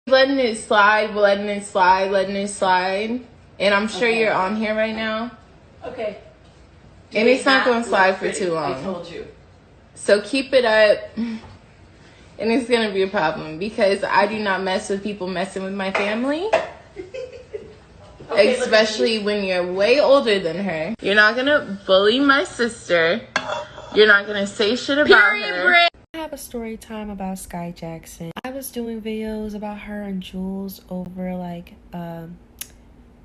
letting it slide, letting it slide, letting it slide. And I'm sure you're on here right now. Okay. And it's not going to slide for too long. I told you. So keep it up. And it's going to be a problem because I do not mess with people messing with my family. Okay, especially when you're way older than her. You're not going to bully my sister. You're not going to say shit about her. I have a story time about Skai Jackson. I was doing videos about her and Jules over like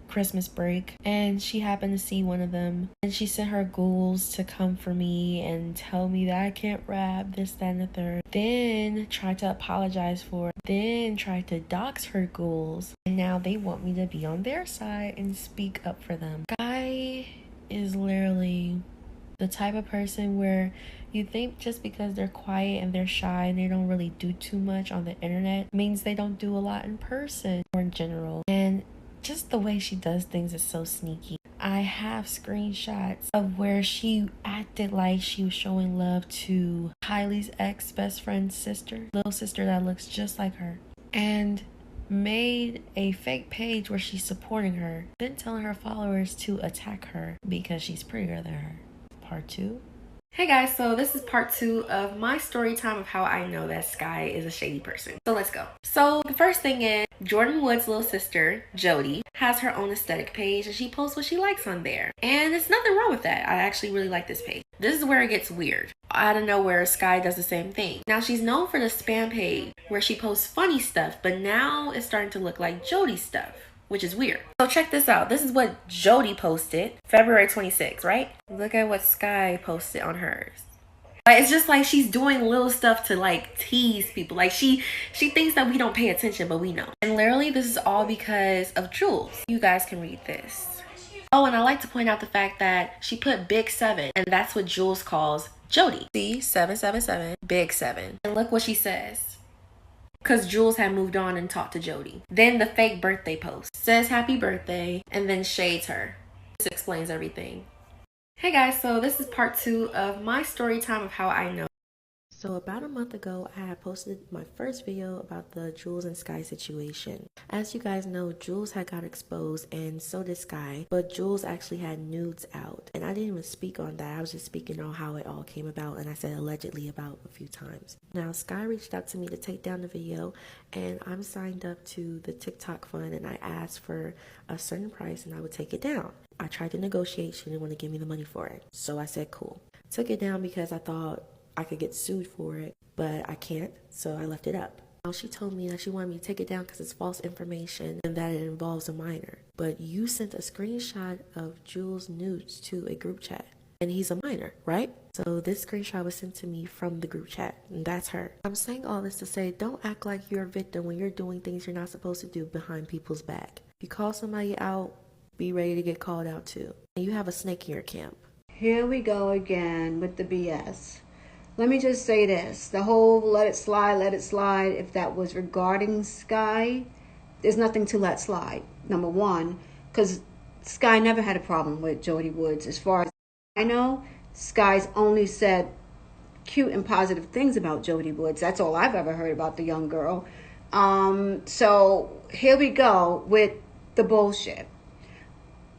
Christmas break, and she happened to see one of them, and she sent her ghouls to come for me and tell me that I can't rap, this, that, and the third. Then tried to apologize for it. Then tried to dox her ghouls, and now they want me to be on their side and speak up for them. Skai is literally the type of person where you think just because they're quiet and they're shy and they don't really do too much on the internet means they don't do a lot in person or in general. And just the way she does things is so sneaky. I have screenshots of where she acted like she was showing love to Kylie's ex-best friend's sister, little sister that looks just like her, and made a fake page where she's supporting her, then telling her followers to attack her because she's prettier than her. Part 2. Hey guys, so this is part 2 of my story time of how I know that Skai is a shady person. So let's go. So the first thing is, Jordyn Woods' little sister, Jody, has her own aesthetic page and she posts what she likes on there. And there's nothing wrong with that. I actually really like this page. This is where it gets weird. Out of nowhere, Skai does the same thing. Now she's known for the spam page where she posts funny stuff, but now it's starting to look like Jody stuff, which is weird. So check this out. This is what Jody posted February 26th, right? Look at what Skai posted on hers. Like, it's just like she's doing little stuff to like tease people. Like she thinks that we don't pay attention, but we know. And literally this is all because of Jules. You guys can read this. Oh, and I like to point out the fact that she put Big 7, and that's what Jules calls Jody. See, 777, Big 7. And look what she says. Because Jules had moved on and talked to Jody. Then the fake birthday post says happy birthday and then shades her. This explains everything. Hey guys, so this is part 2 of my story time of how I know. So about a month ago, I had posted my first video about the Jules and Skai situation. As you guys know, Jules had got exposed and so did Skai, but Jules actually had nudes out. And I didn't even speak on that. I was just speaking on how it all came about, and I said allegedly about a few times. Now, Skai reached out to me to take down the video, and I'm signed up to the TikTok fund, and I asked for a certain price and I would take it down. I tried to negotiate. She didn't want to give me the money for it. So I said, cool. Took it down because I thought I could get sued for it, but I can't, so I left it up. Now she told me that she wanted me to take it down because it's false information and that it involves a minor. But you sent a screenshot of Jules' nudes to a group chat, and he's a minor, right? So this screenshot was sent to me from the group chat, and that's her. I'm saying all this to say, don't act like you're a victim when you're doing things you're not supposed to do behind people's back. If you call somebody out, be ready to get called out too. And you have a snake in your camp. Here we go again with the BS. Let me just say this. The whole let it slide, if that was regarding Skai, there's nothing to let slide. Number one, because Skai never had a problem with Jody Woods. As far as I know, Skai's only said cute and positive things about Jody Woods. That's all I've ever heard about the young girl. So here we go with the bullshit.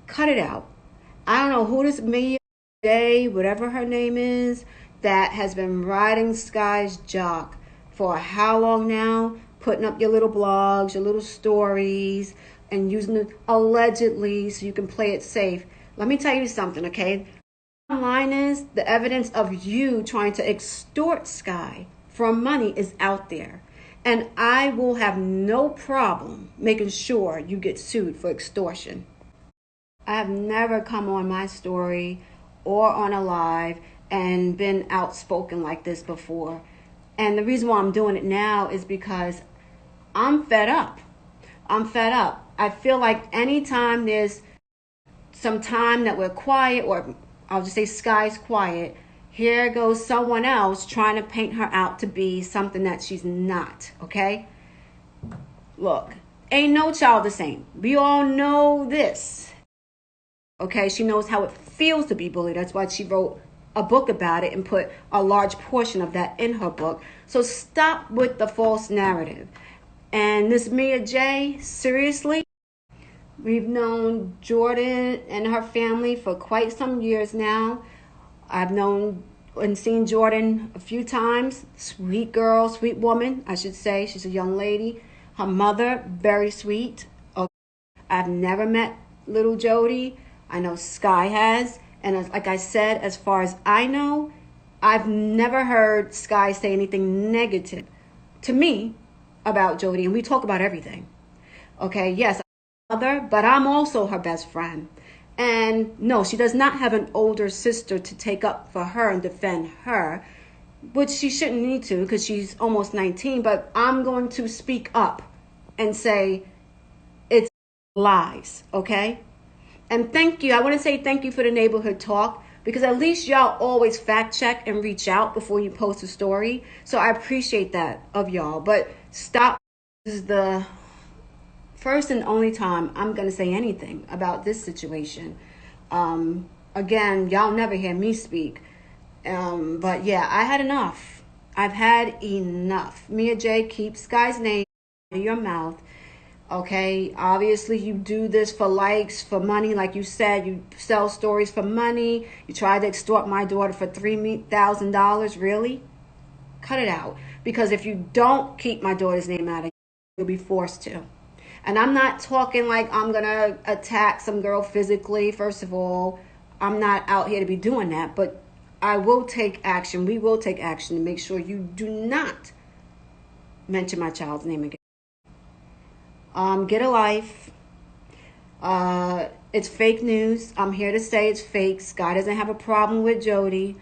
Cut it out. I don't know who this May Day, whatever her name is, that has been riding Skai's jock for how long now? Putting up your little blogs, your little stories, and using it allegedly so you can play it safe. Let me tell you something, okay? Bottom line is the evidence of you trying to extort Skai for money is out there. And I will have no problem making sure you get sued for extortion. I have never come on my story or on a live and been outspoken like this before. And the reason why I'm doing it now is because I'm fed up. I'm fed up. I feel like anytime there's some time that we're quiet, or I'll just say Skai's quiet, here goes someone else trying to paint her out to be something that she's not, okay? Look, ain't no child the same. We all know this. Okay, she knows how it feels to be bullied. That's why she wrote a book about it and put a large portion of that in her book. So stop with the false narrative. And this Mia J, seriously? We've known Jordan and her family for quite some years now. I've known and seen Jordan a few times. Sweet girl, sweet woman, I should say. She's a young lady. Her mother, very sweet. Okay. I've never met little Jody. I know Skai has. And like I said, as far as I know, I've never heard Skai say anything negative to me about Jody. And we talk about everything. Okay, yes, I'm her mother, but I'm also her best friend. And no, she does not have an older sister to take up for her and defend her, which she shouldn't need to because she's almost 19. But I'm going to speak up and say it's lies, okay? And thank you. I want to say thank you for the neighborhood talk, because at least y'all always fact check and reach out before you post a story. So I appreciate that of y'all. But stop. This is the first and only time I'm going to say anything about this situation. Again, y'all never hear me speak. But yeah, I had enough. I've had enough. Mia J, keep Skai's name in your mouth. Okay, obviously you do this for likes, for money. Like you said, you sell stories for money. You tried to extort my daughter for $3,000. Really? Cut it out. Because if you don't keep my daughter's name out of it, you'll be forced to. And I'm not talking like I'm going to attack some girl physically. First of all, I'm not out here to be doing that. But I will take action. We will take action to make sure you do not mention my child's name again. Get a life. It's fake news. I'm here to say it's fake. Skai doesn't have a problem with Jody.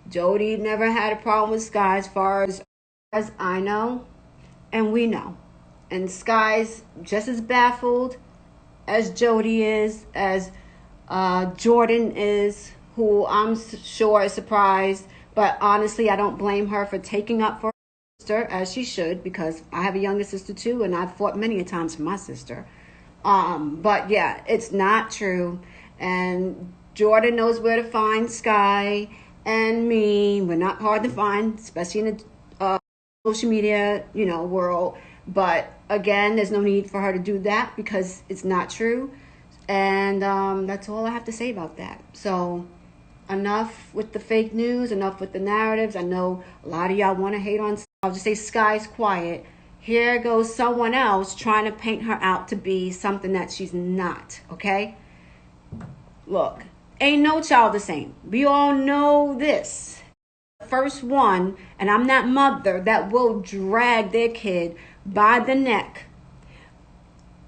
Jody never had a problem with Skai as far as I know and we know. And Skai's just as baffled as Jody is, as Jordan is, who I'm sure is surprised. But honestly, I don't blame her for taking up for her sister, as she should, because I have a younger sister too, and I've fought many a times for my sister. But yeah, it's not true. And Jordan knows where to find Skai and me. We're not hard to find, especially in the social media, world. But again, there's no need for her to do that because it's not true. And that's all I have to say about that. So enough with the fake news, enough with the narratives. I know a lot of y'all want to hate on. I'll just say Skai's quiet. Here goes someone else trying to paint her out to be something that she's not, okay? Look, ain't no child the same. We all know this. The first one, and I'm that mother that will drag their kid by the neck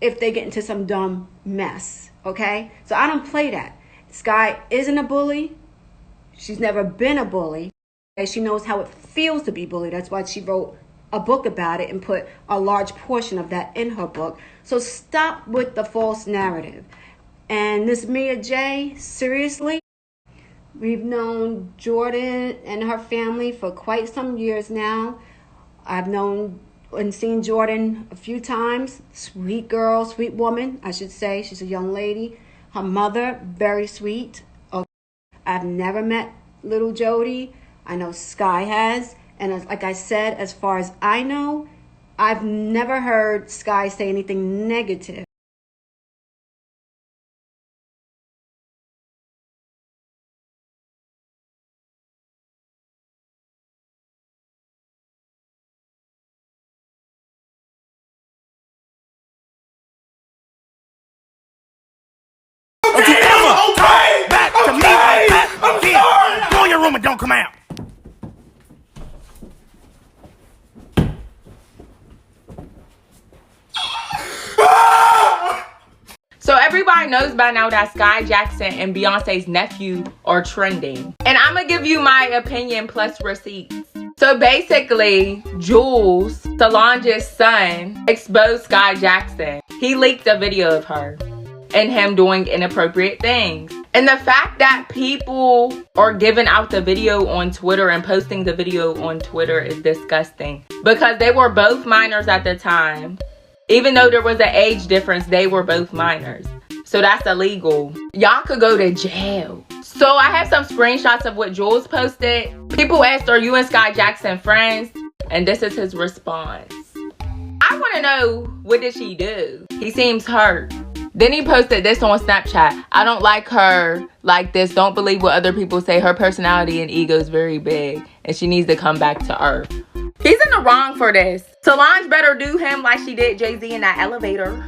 if they get into some dumb mess, okay? So I don't play that. Skai isn't a bully. She's never been a bully. Okay? She knows how it feels to be bullied. That's why she wrote a book about it and put a large portion of that in her book. So stop with the false narrative. And this Mia J, seriously? We've known Jordan and her family for quite some years now. I've known and seen Jordan a few times. Sweet girl, sweet woman, I should say. She's a young lady. Her mother, very sweet. Okay. I've never met little Jody. I know Skai has. And like I said, as far as I know, I've never heard Skai say anything negative. Okay! Back to me! I'm sorry! Go in your room and don't come out! So everybody knows by now that Skai Jackson and Beyonce's nephew are trending. And I'm gonna give you my opinion plus receipts. So basically, Jules, Solange's son, exposed Skai Jackson. He leaked a video of her and him doing inappropriate things. And the fact that people are giving out the video on Twitter and posting the video on Twitter is disgusting. Because they were both minors at the time. Even though there was an age difference, they were both minors. So that's illegal. Y'all could go to jail. So I have some screenshots of what Jules posted. People asked, are you and Skai Jackson friends? And this is his response. I want want to know, what did she do? He seems hurt. Then he posted this on Snapchat. I don't like her like this. Don't believe what other people say. Her personality and ego is very big, and she needs to come back to earth. He's in the wrong for this. Solange better do him like she did Jay-Z in that elevator.